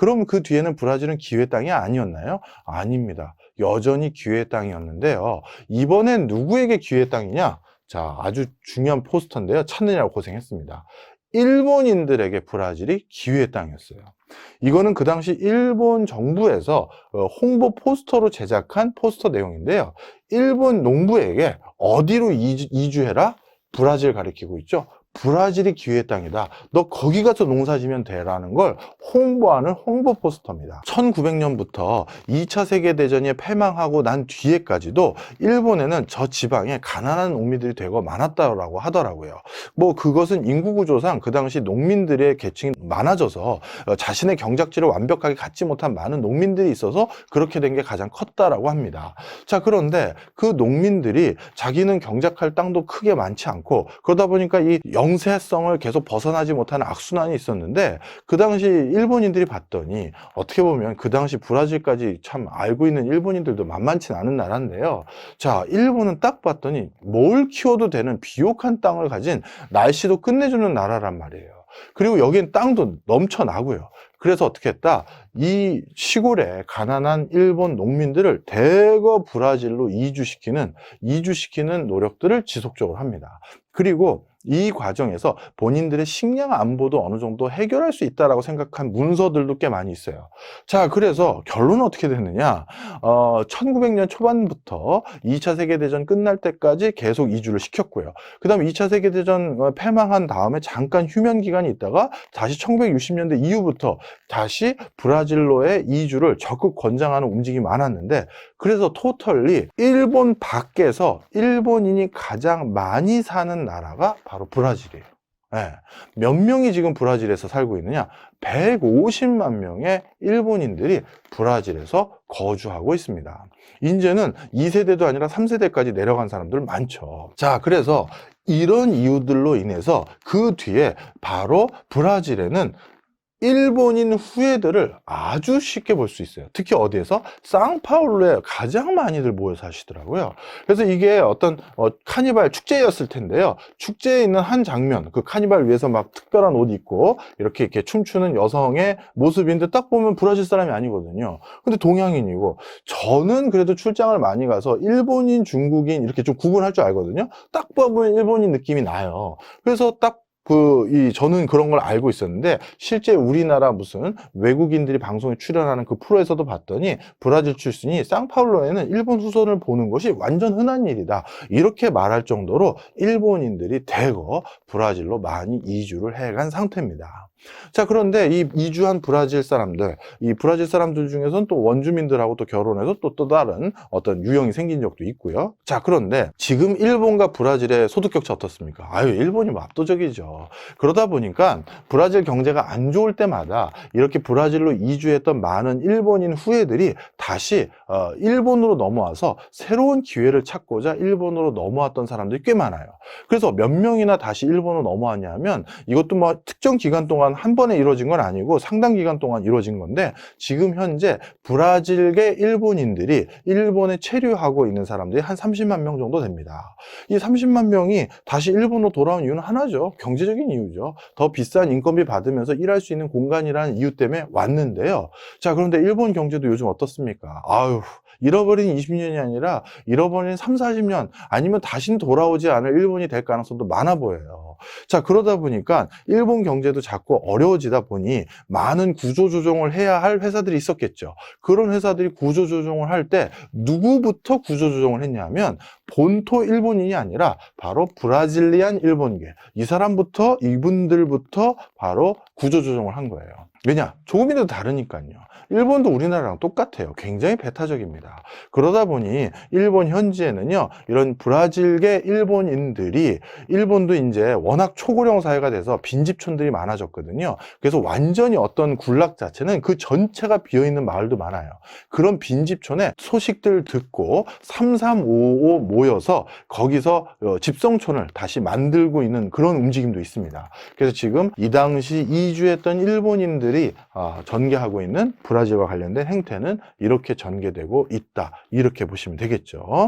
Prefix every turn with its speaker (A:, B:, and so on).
A: 그럼 그 뒤에는 브라질은 기회 땅이 아니었나요? 아닙니다. 여전히 기회 땅이었는데요. 이번엔 누구에게 기회 땅이냐? 자, 아주 중요한 포스터인데요. 찾느냐고 고생했습니다. 일본인들에게 브라질이 기회의 땅이었어요. 이거는 그 당시 일본 정부에서 홍보 포스터로 제작한 포스터 내용인데요. 일본 농부에게 어디로 이주해라? 브라질 가리키고 있죠. 브라질이 기회의 땅이다. 너 거기 가서 농사 지면 돼라는 걸 홍보하는 홍보 포스터입니다. 1900년부터 2차 세계대전이 패망하고 난 뒤에까지도 일본에는 저 지방에 가난한 농민들이 되게 많았다고 하더라고요. 뭐 그것은 인구구조상 그 당시 농민들의 계층이 많아져서 자신의 경작지를 완벽하게 갖지 못한 많은 농민들이 있어서 그렇게 된 게 가장 컸다라고 합니다. 자, 그런데 그 농민들이 자기는 경작할 땅도 크게 많지 않고 그러다 보니까 이 영세성을 계속 벗어나지 못하는 악순환이 있었는데 그 당시 일본인들이 봤더니 어떻게 보면 그 당시 브라질까지 참 알고 있는 일본인들도 만만치 않은 나라인데요. 자, 일본은 딱 봤더니 뭘 키워도 되는 비옥한 땅을 가진 날씨도 끝내주는 나라란 말이에요. 그리고 여기엔 땅도 넘쳐나고요. 그래서 어떻게 했다? 이 시골에 가난한 일본 농민들을 대거 브라질로 이주시키는 노력들을 지속적으로 합니다. 그리고 이 과정에서 본인들의 식량 안보도 어느 정도 해결할 수 있다라고 생각한 문서들도 꽤 많이 있어요. 자, 그래서 결론은 어떻게 됐느냐? 1900년 초반부터 2차 세계대전 끝날 때까지 계속 이주를 시켰고요. 그 다음에 2차 세계대전 패망한 다음에 잠깐 휴면 기간이 있다가 다시 1960년대 이후부터 다시 브라질로의 이주를 적극 권장하는 움직임이 많았는데, 그래서 토털리 일본 밖에서 일본인이 가장 많이 사는 나라가 바로 브라질이에요. 네. 몇 명이 지금 브라질에서 살고 있느냐? 150만 명의 일본인들이 브라질에서 거주하고 있습니다. 이제는 2세대도 아니라 3세대까지 내려간 사람들 많죠. 자, 그래서 이런 이유들로 인해서 그 뒤에 바로 브라질에는 일본인 후예들을 아주 쉽게 볼 수 있어요. 특히 어디에서? 상파울루에 가장 많이들 모여 사시더라고요. 그래서 이게 어떤 카니발 축제였을 텐데요. 축제에 있는 한 장면, 그 카니발 위에서 막 특별한 옷 입고 이렇게 춤추는 여성의 모습인데 딱 보면 브라질 사람이 아니거든요. 근데 동양인이고, 저는 그래도 출장을 많이 가서 일본인, 중국인 이렇게 좀 구분할 줄 알거든요. 딱 보면 일본인 느낌이 나요. 그래서 딱 저는 그런 걸 알고 있었는데, 실제 우리나라 무슨 외국인들이 방송에 출연하는 그 프로에서도 봤더니 브라질 출신이 상파울루에는 일본 후손을 보는 것이 완전 흔한 일이다, 이렇게 말할 정도로 일본인들이 대거 브라질로 많이 이주를 해간 상태입니다. 자, 그런데 이 이주한 브라질 사람들, 이 브라질 사람들 중에서는 또 원주민들하고 또 결혼해서 또 다른 어떤 유형이 생긴 적도 있고요. 자, 그런데 지금 일본과 브라질의 소득 격차 어떻습니까? 일본이 뭐 압도적이죠. 그러다 보니까 브라질 경제가 안 좋을 때마다 이렇게 브라질로 이주했던 많은 일본인 후예들이 다시 일본으로 넘어와서 새로운 기회를 찾고자 일본으로 넘어왔던 사람들이 꽤 많아요. 그래서 몇 명이나 다시 일본으로 넘어왔냐면, 이것도 뭐 특정 기간 동안 한 번에 이루어진 건 아니고 상당 기간 동안 이루어진 건데, 지금 현재 브라질계 일본인들이 일본에 체류하고 있는 사람들이 한 30만 명 정도 됩니다. 이 30만 명이 다시 일본으로 돌아온 이유는 하나죠. 경제적인 이유죠. 더 비싼 인건비 받으면서 일할 수 있는 공간이라는 이유 때문에 왔는데요. 자, 그런데 일본 경제도 요즘 어떻습니까? 잃어버린 20년이 아니라 잃어버린 3, 40년 아니면 다시는 돌아오지 않을 일본이 될 가능성도 많아 보여요. 자, 그러다 보니까 일본 경제도 자꾸 어려워지다 보니 많은 구조조정을 해야 할 회사들이 있었겠죠. 그런 회사들이 구조조정을 할 때 누구부터 구조조정을 했냐면, 본토 일본인이 아니라 바로 브라질리안 일본계, 이분들부터 바로 구조조정을 한 거예요. 왜냐? 조금이라도 다르니까요. 일본도 우리나라랑 똑같아요. 굉장히 배타적입니다. 그러다 보니 일본 현지에는요, 이런 브라질계 일본인들이, 일본도 이제 워낙 초고령 사회가 돼서 빈집촌들이 많아졌거든요. 그래서 완전히 어떤 군락 자체는 그 전체가 비어있는 마을도 많아요. 그런 빈집촌에 소식들 듣고 3355 모여서 거기서 집성촌을 다시 만들고 있는 그런 움직임도 있습니다. 그래서 지금 이 당시 이주했던 일본인들이 전개하고 있는 브라질과 관련된 행태는 이렇게 전개되고 있다, 이렇게 보시면 되겠죠.